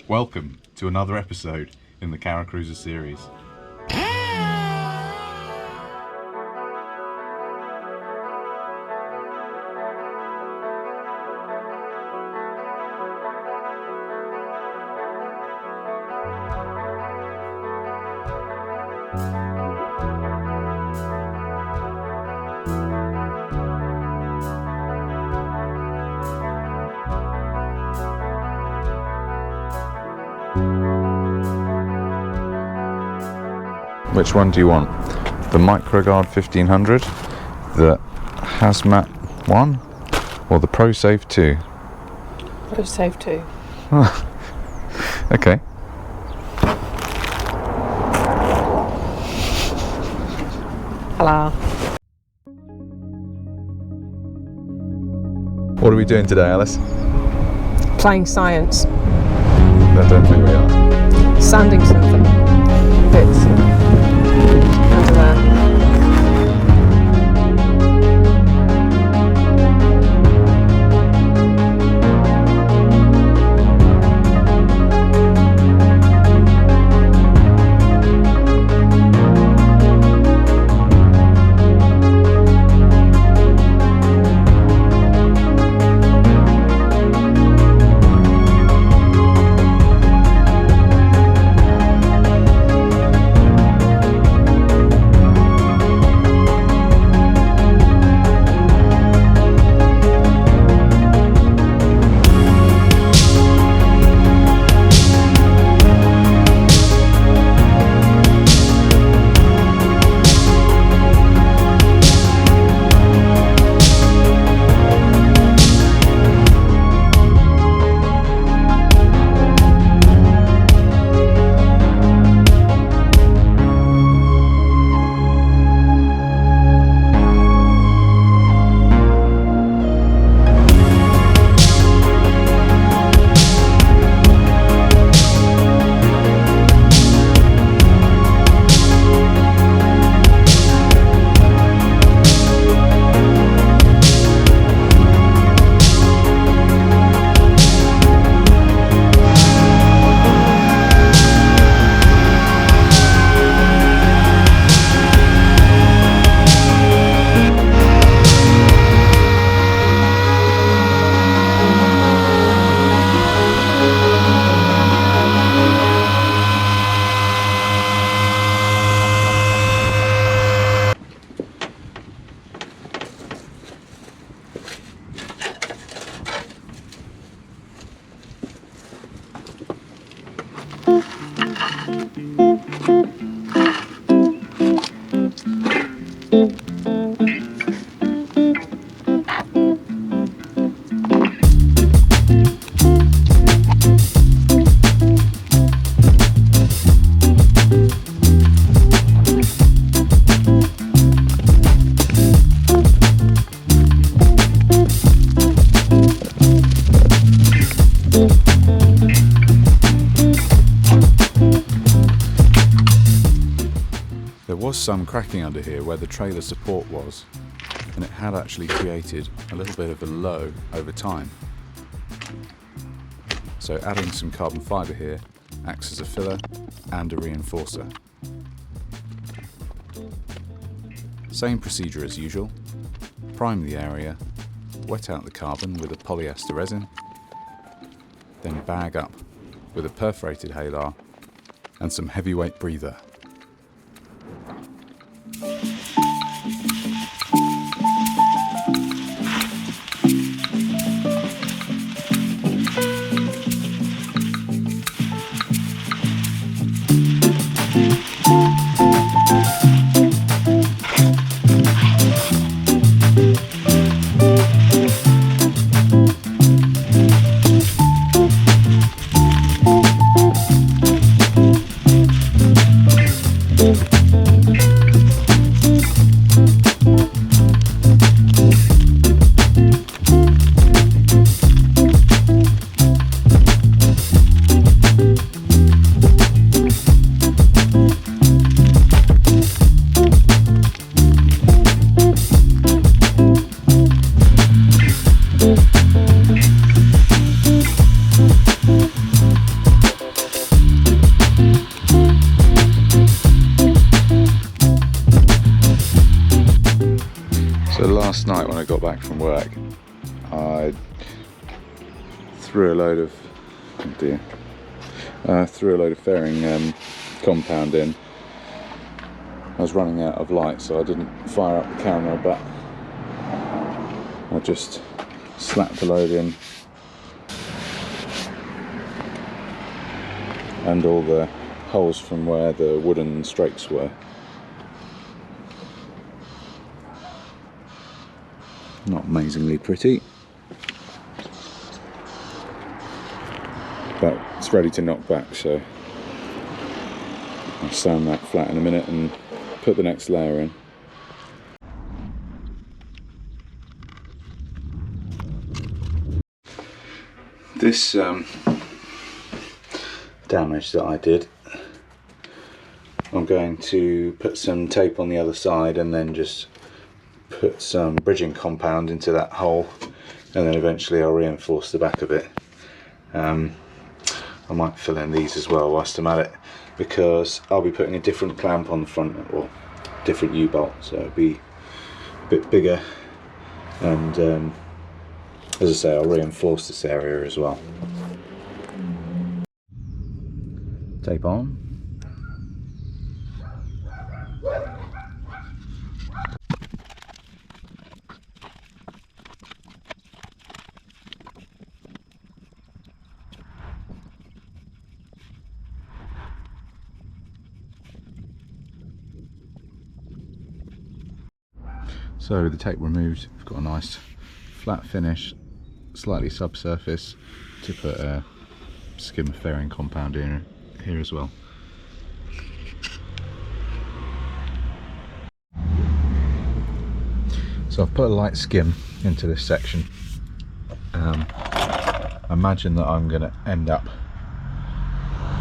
Welcome to another episode in the CaraCruiser Series. Which one do you want? The MicroGuard 1500, the Hazmat 1, or the ProSafe 2? ProSafe 2. Okay. Hello. What are we doing today, Alice? Playing science. I don't think we are. Sanding some bits under there. There was some cracking under here where the trailer support was, and it had actually created a little bit of a low over time. So adding some carbon fibre here acts as a filler and a reinforcer. Same procedure as usual. Prime the area, wet out the carbon with a polyester resin, then bag up with a perforated halar and some heavyweight breather. last night when I got back from work, I threw a load of fairing compound in. I was running out of light, so I didn't fire up the camera, but I just slapped a load in, and all the holes from where the wooden strakes were. Not amazingly pretty, but it's ready to knock back, so I'll sand that flat in a minute and put the next layer in. This damage that I did, I'm going to put some tape on the other side and then just put some bridging compound into that hole, and then eventually I'll reinforce the back of it. I might fill in these as well whilst I'm at it, because I'll be putting a different clamp on the front, or different U-bolt, so it'll be a bit bigger, and as I say, I'll reinforce this area as well. Tape on. So with the tape removed, we've got a nice flat finish, slightly subsurface, to put a skim of fairing compound in here as well. So I've put a light skim into this section. I imagine that I'm going to end up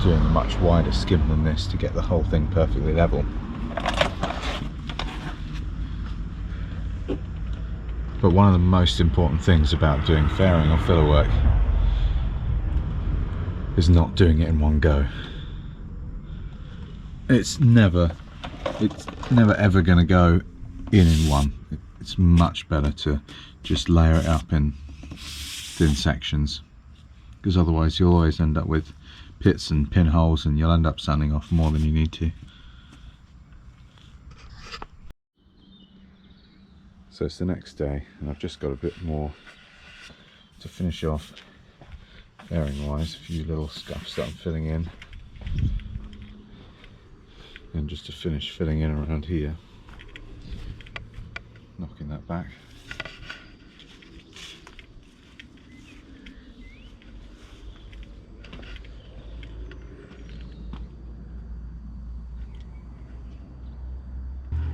doing a much wider skim than this to get the whole thing perfectly level. But one of the most important things about doing fairing or filler work is not doing it in one go. It's never ever going to go in one. It's much better to just layer it up in thin sections, because otherwise you'll always end up with pits and pinholes, and you'll end up sanding off more than you need to. So it's the next day, and I've just got a bit more to finish off fairing wise, a few little scuffs that I'm filling in, and just to finish filling in around here, knocking that back.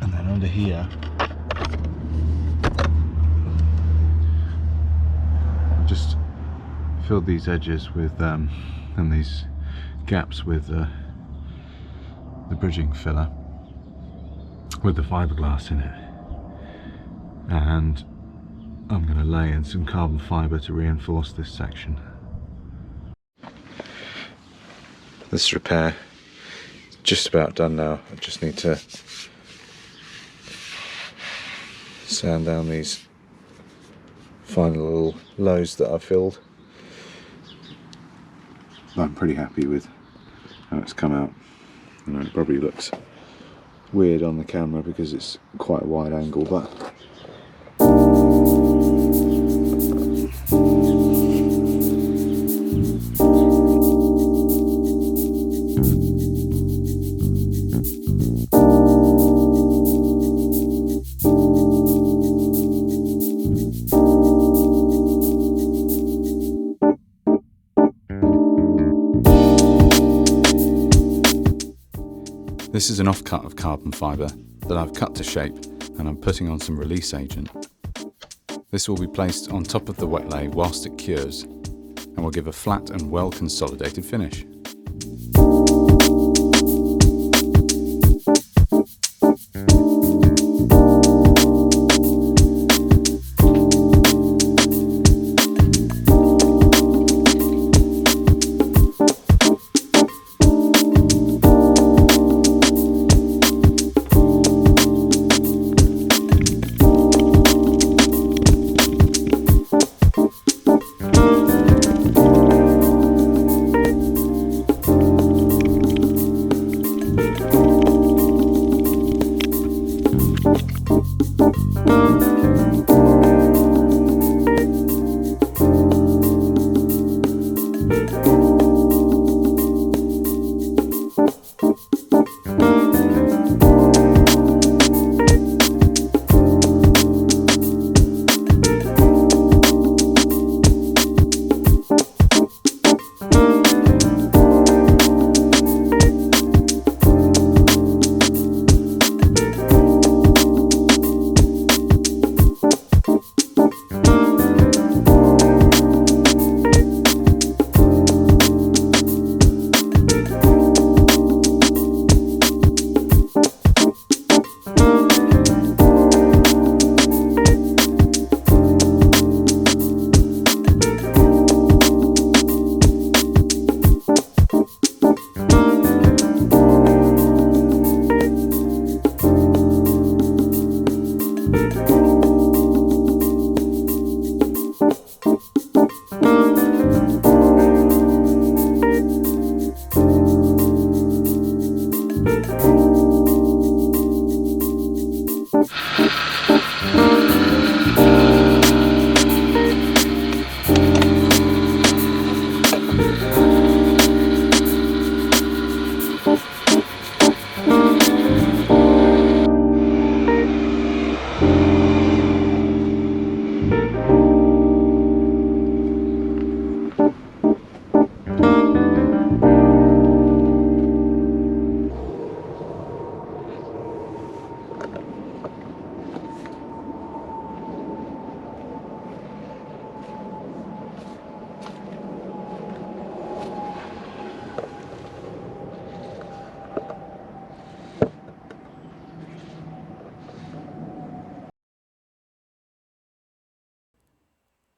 And then under here just filled these edges with and these gaps with the bridging filler with the fiberglass in it, and I'm going to lay in some carbon fibre to reinforce this section. This repair is just about done now. I just need to sand down these final little lows that I've filled. I'm pretty happy with how it's come out. I know it probably looks weird on the camera because it's quite a wide angle, but this is an offcut of carbon fibre that I've cut to shape, and I'm putting on some release agent. This will be placed on top of the wet lay whilst it cures, and will give a flat and well consolidated finish.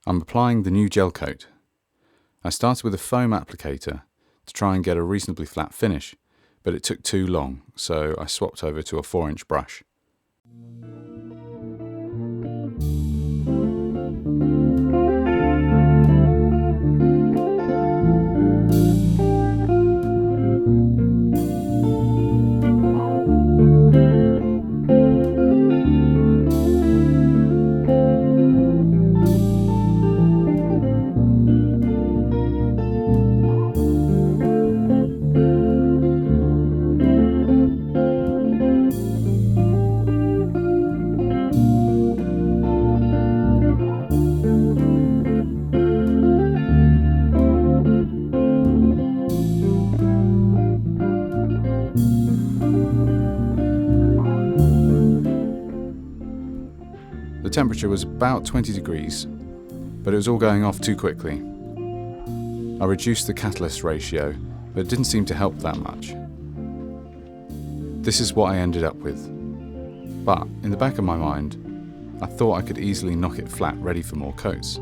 I'm applying the new gel coat. I started with a foam applicator to try and get a reasonably flat finish, but it took too long, so I swapped over to a 4-inch brush. The temperature was about 20 degrees, but it was all going off too quickly. I reduced the catalyst ratio, but it didn't seem to help that much. This is what I ended up with. But in the back of my mind, I thought I could easily knock it flat ready for more coats.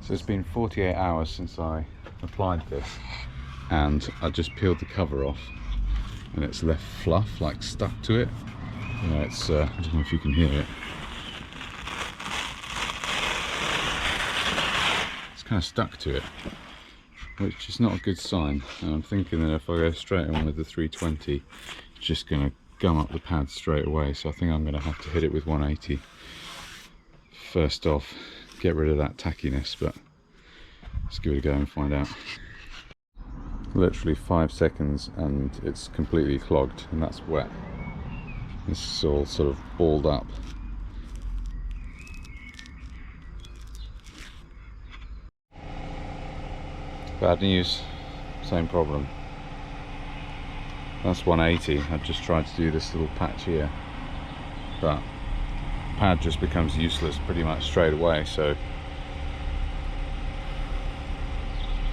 So it's been 48 hours since I applied this, and I just peeled the cover off and it's left fluff like stuck to it. You know, it's I don't know if you can hear it. It's kind of stuck to it, which is not a good sign. And I'm thinking that if I go straight on with the 320, it's just going to gum up the pad straight away. So I think I'm going to have to hit it with 180 first off, get rid of that tackiness, but let's give it a go and find out. Literally 5 seconds and it's completely clogged, and that's wet. This is all sort of balled up. Bad news, same problem. That's 180. I've just tried to do this little patch here, but the pad just becomes useless pretty much straight away, so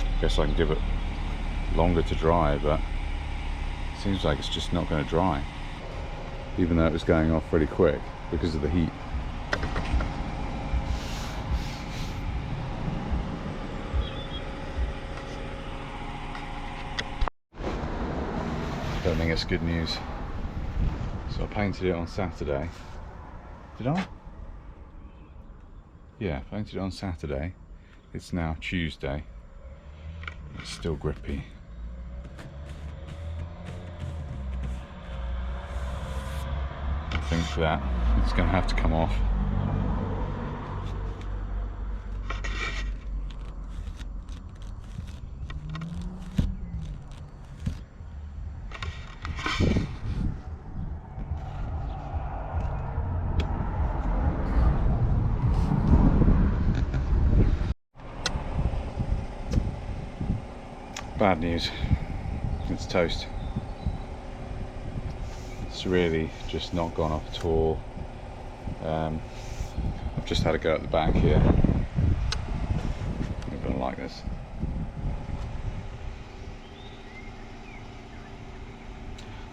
I guess I can give it longer to dry, but it seems like it's just not going to dry, even though it was going off pretty quick because of the heat. Don't think it's good news. So I painted it on Saturday. Did I? Yeah, I painted it on Saturday. It's now Tuesday. It's still grippy. I think that it's going to have to come off. Bad news, it's toast. It's really just not gone off at all. I've just had a go at the back here. I'm gonna like this.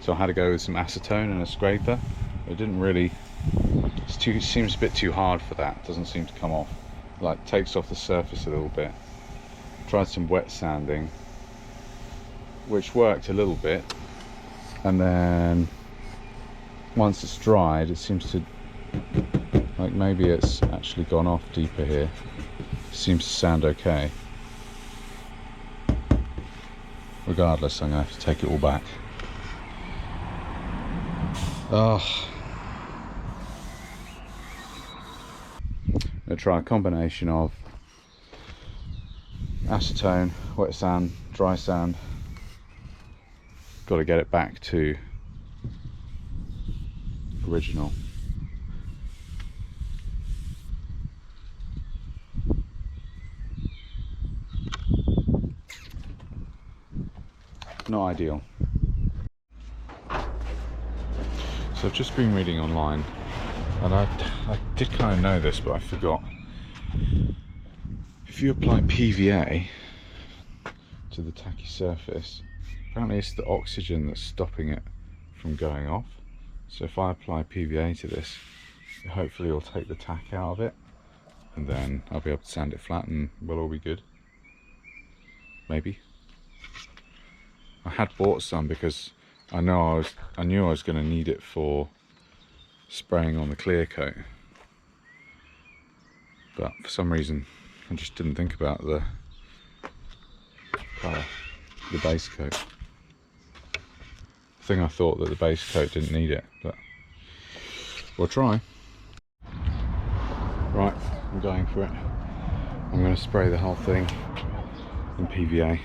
So I had to go with some acetone and a scraper. It didn't really, it seems a bit too hard for that. It doesn't seem to come off. Like takes off the surface a little bit. Tried some wet sanding, which worked a little bit, and then once it's dried it seems to, like maybe it's actually gone off deeper here. Seems to sound okay. Regardless, I'm going to have to take it all back. I'm going to try a combination of acetone, wet sand, dry sand. Got to get it back to original. Not ideal. So I've just been reading online, and I did kind of know this, but I forgot. If you apply PVA to the tacky surface, apparently it's the oxygen that's stopping it from going off. So if I apply PVA to this, hopefully it'll take the tack out of it, and then I'll be able to sand it flat and we'll all be good. Maybe. I had bought some because I knew I was going to need it for spraying on the clear coat, but for some reason I just didn't think about the base coat. I think I thought that the base coat didn't need it, but we'll try. Right, I'm going for it. I'm going to spray the whole thing in PVA.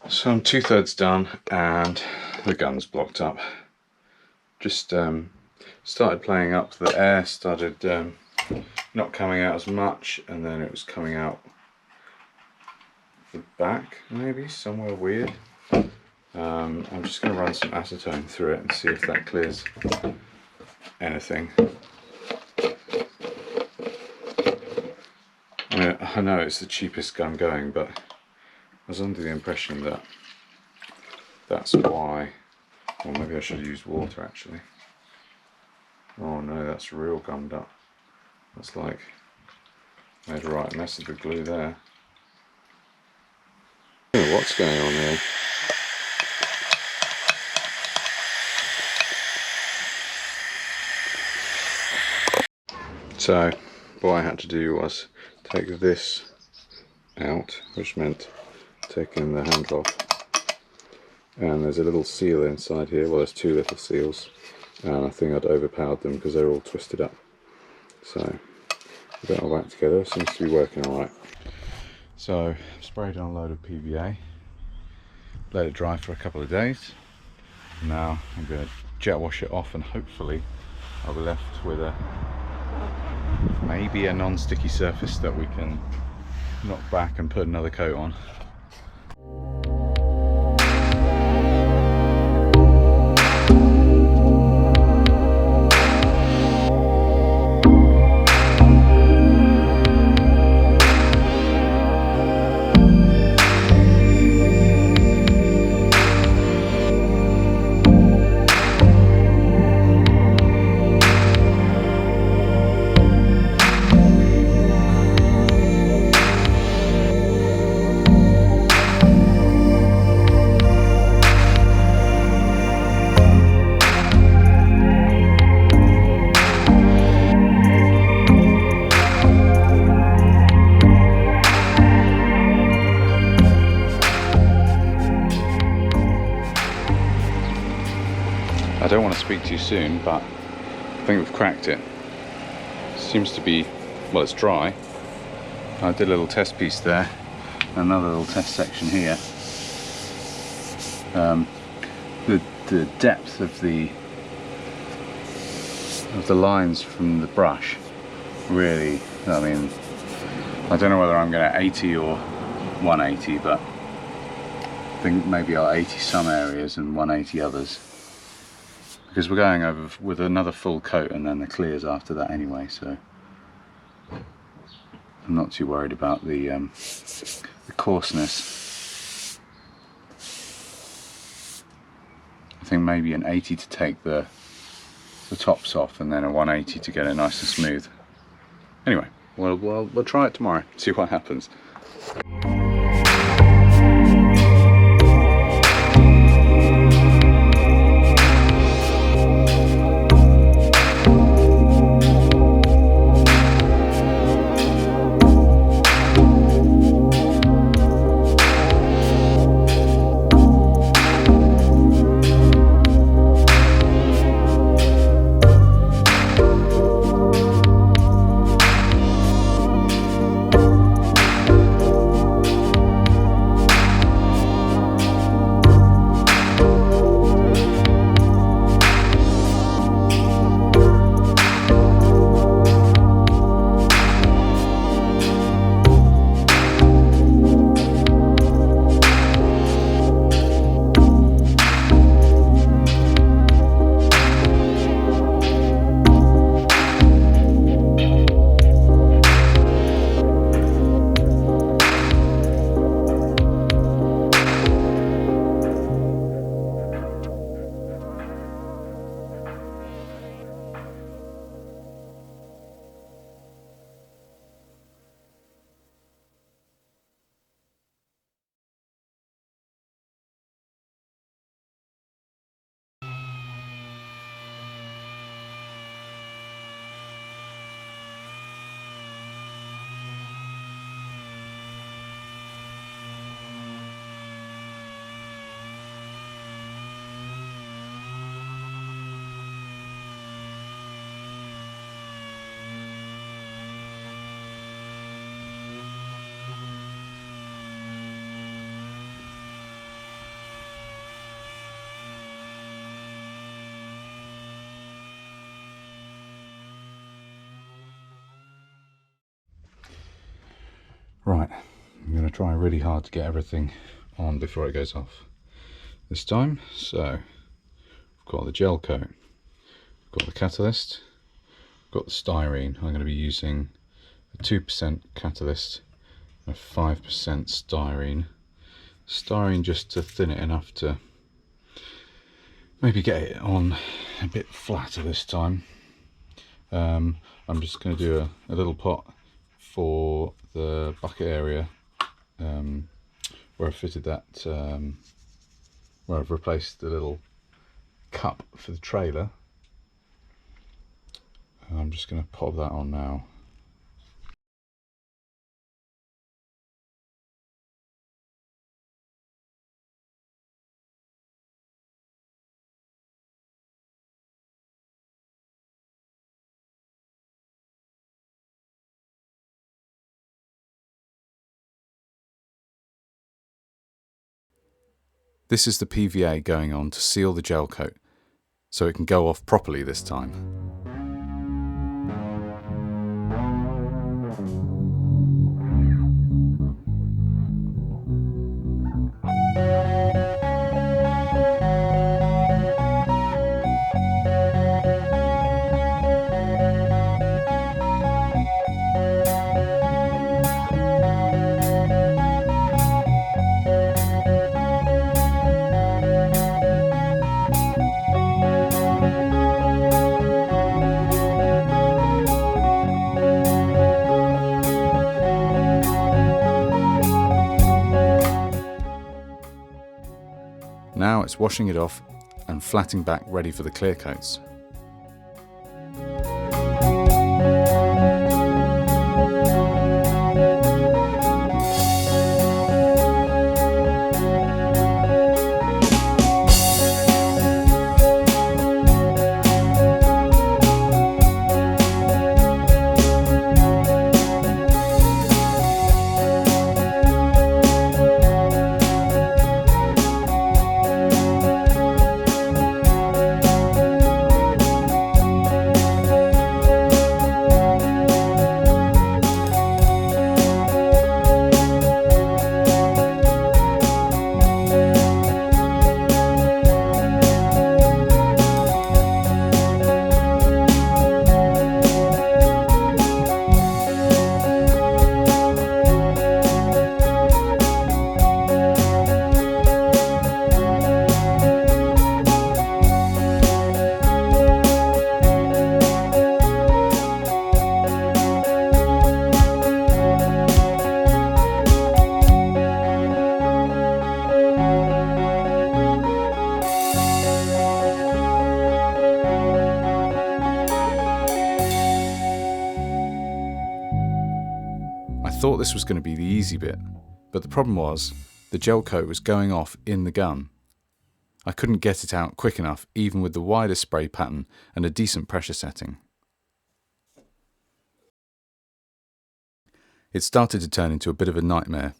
So I'm 2/3 done and the gun's blocked up. Just started playing up, the air started not coming out as much, and then it was coming out the back, maybe somewhere weird. I'm just going to run some acetone through it and see if that clears anything. I mean, I know it's the cheapest gun going, but I was under the impression that that's why. Or maybe I should have used water actually. Oh no, that's real gummed up. That's like made a right mess of the glue there. I don't know what's going on here. So what I had to do was take this out, which meant taking the handle off, and there's a little seal inside here. Well, there's two little seals, and I think I'd overpowered them because they're all twisted up. So we got it all back together. Seems to be working alright. So I've sprayed on a load of PVA, let it dry for a couple of days. Now I'm going to jet wash it off and hopefully I'll be left with maybe a non-sticky surface that we can knock back and put another coat on. I don't want to speak too soon, but I think we've cracked it. Seems to be, well, it's dry. I did a little test piece there, another little test section here. The depth of the lines from the brush really, I mean, I don't know whether I'm going to 80 or 180, but I think maybe I'll 80 some areas and 180 others, because we're going over with another full coat and then the clears after that anyway, so I'm not too worried about the coarseness. I think maybe an 80 to take the tops off, and then a 180 to get it nice and smooth. Anyway, we'll try it tomorrow, see what happens. Right, I'm going to try really hard to get everything on before it goes off this time. So, I've got the gel coat, I've got the catalyst, I've got the styrene. I'm going to be using a 2% catalyst and a 5% styrene. Styrene just to thin it enough to maybe get it on a bit flatter this time. I'm just going to do a little pot for the bucket area where I fitted that, where I've replaced the little cup for the trailer. And I'm just going to pop that on now. This is the PVA going on to seal the gel coat, so it can go off properly this time. Now it's washing it off and flatting back ready for the clear coats. I thought this was going to be the easy bit, but the problem was the gel coat was going off in the gun. I couldn't get it out quick enough, even with the widest spray pattern and a decent pressure setting. It started to turn into a bit of a nightmare,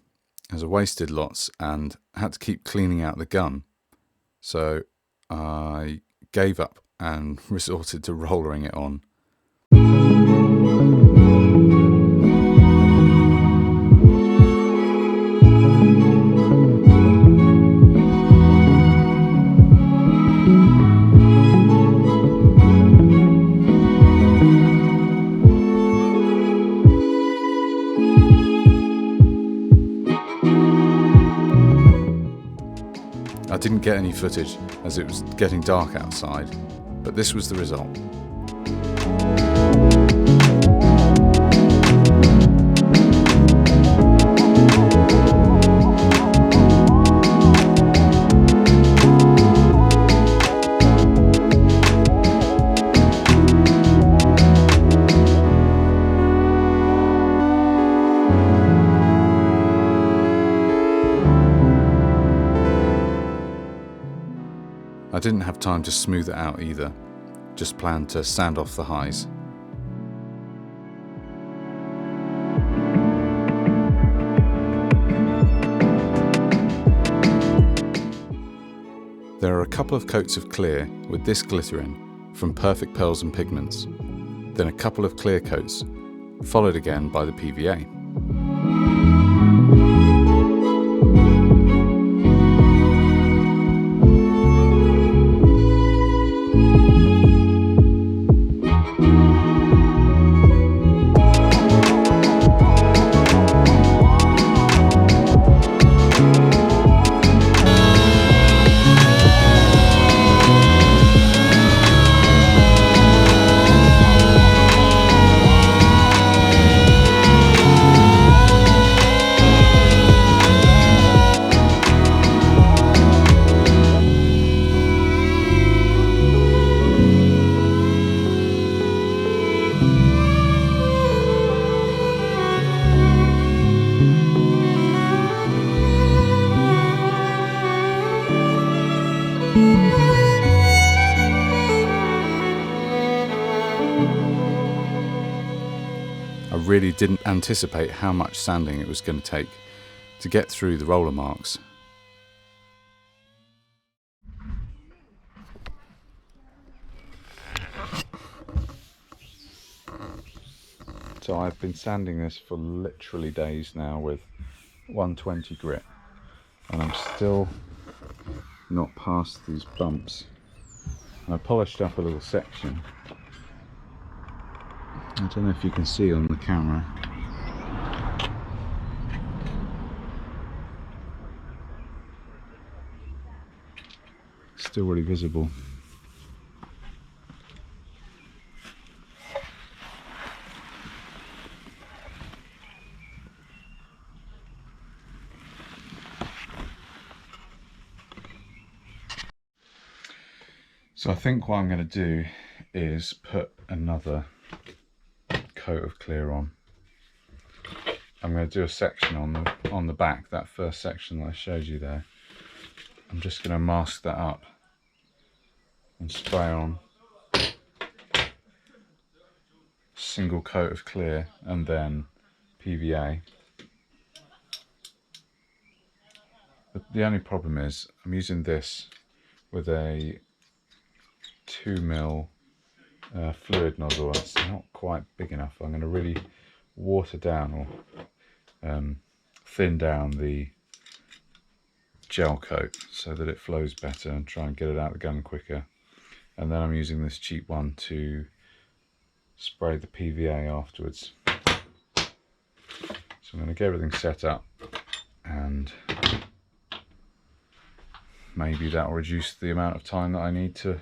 as I wasted lots and had to keep cleaning out the gun. So I gave up and resorted to rollering it on. I didn't get any footage as it was getting dark outside, but this was the result. I didn't have time to smooth it out either, just planned to sand off the highs. There are a couple of coats of clear with this glitter in from Perfect Pearls and Pigments, then a couple of clear coats, followed again by the PVA. I really didn't anticipate how much sanding it was going to take to get through the roller marks. So I've been sanding this for literally days now with 120 grit, and I'm still not past these bumps. I polished up a little section. I don't know if you can see on the camera. Still really visible. So I think what I'm going to do is put another coat of clear on. I'm going to do a section on the back, that first section that I showed you there. I'm just going to mask that up and spray on single coat of clear and then PVA. The only problem is I'm using this with a 2mm fluid nozzle. It's not quite big enough. I'm going to really water down or thin down the gel coat so that it flows better and try and get it out of the gun quicker. And then I'm using this cheap one to spray the PVA afterwards. So I'm going to get everything set up, and maybe that will reduce the amount of time that I need to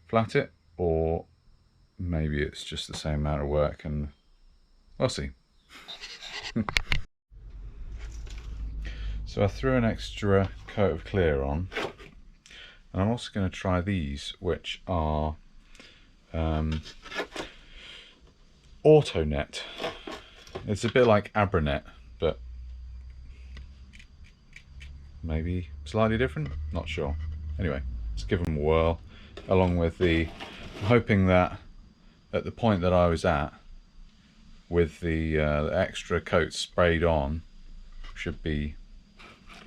flat it, or maybe it's just the same amount of work, and we'll see. So I threw an extra coat of clear on, and I'm also going to try these, which are AutoNet. It's a bit like Abranet, but maybe slightly different, not sure. Anyway, let's give them a whirl, along with I'm hoping that at the point that I was at, with the extra coat sprayed on, should be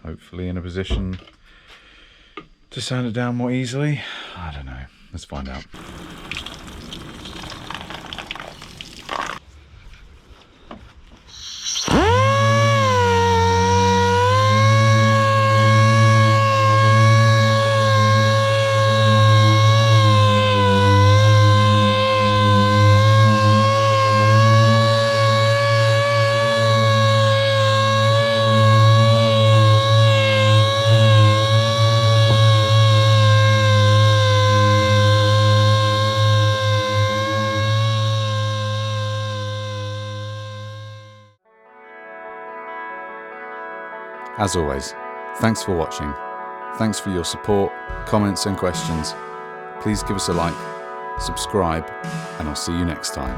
hopefully in a position to sand it down more easily. I don't know, let's find out. As always, thanks for watching. Thanks for your support, comments and questions. Please give us a like, subscribe, and I'll see you next time.